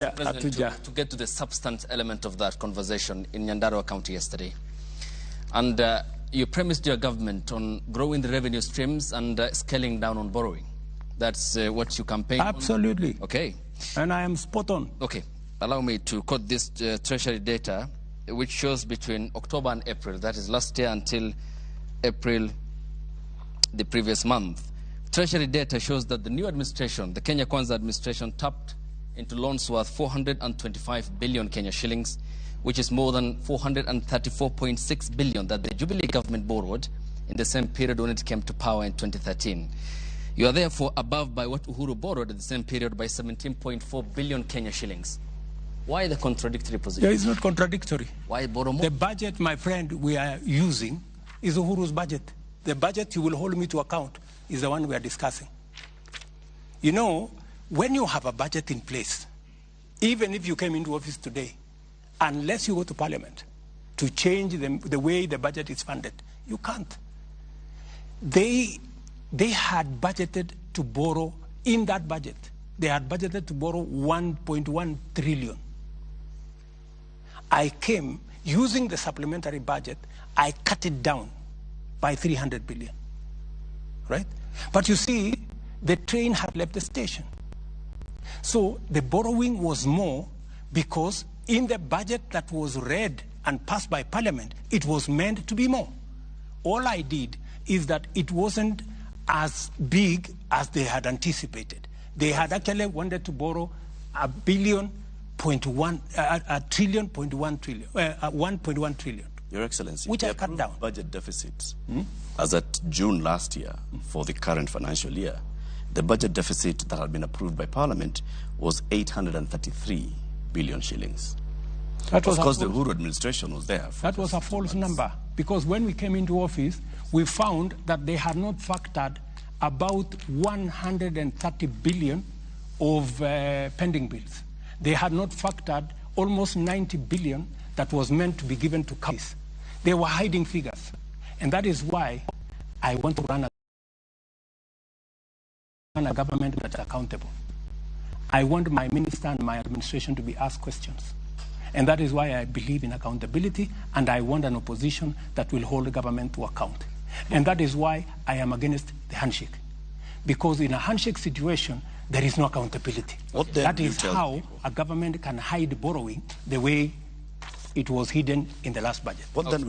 President, to get to the substance element of that conversation in Nyandarua County yesterday. And you premised your government on growing the revenue streams and scaling down on borrowing. That's what you campaigned Absolutely. on? Okay. And I am spot on. Okay. Allow me to quote this Treasury data, which shows between October and April, that is last year until April the previous month. Treasury data shows that the new administration, the Kenya Kwanza administration, tapped into loans worth 425 billion Kenya shillings, which is more than 434.6 billion that the Jubilee government borrowed in the same period when it came to power in 2013. You are therefore above by what Uhuru borrowed at the same period by 17.4 billion Kenya shillings. Why the contradictory position? Yeah, it's not contradictory. Why borrow more? The budget, my friend, we are using is Uhuru's budget. The budget you will hold me to account is the one we are discussing. You know, when you have a budget in place, even if you came into office today, unless you go to parliament to change the way the budget is funded, you can't. They had budgeted to borrow in that budget. They had budgeted to borrow 1.1 trillion. I came using the supplementary budget, I cut it down by 300 billion, right? But you see, the train had left the station. So the borrowing was more because in the budget that was read and passed by parliament, it was meant to be more. All I did is that it wasn't as big as they had anticipated. They had actually wanted to borrow 1.1 trillion. Your Excellency, which I cut down. Budget deficit as at June last year for the current financial year, the budget deficit that had been approved by Parliament was 833 billion shillings. Of course, the Uhuru administration was there. That was a false number, because when we came into office, we found that they had not factored about 130 billion of pending bills. They had not factored almost 90 billion that was meant to be given to counties. They were hiding figures. And that is why I want to run a government that's accountable. I want my minister and my administration to be asked questions. And that is why I believe in accountability, and I want an opposition that will hold the government to account. And that is why I am against the handshake. Because in a handshake situation, there is no accountability. That is how a government can hide borrowing the way it was hidden in the last budget. What then will you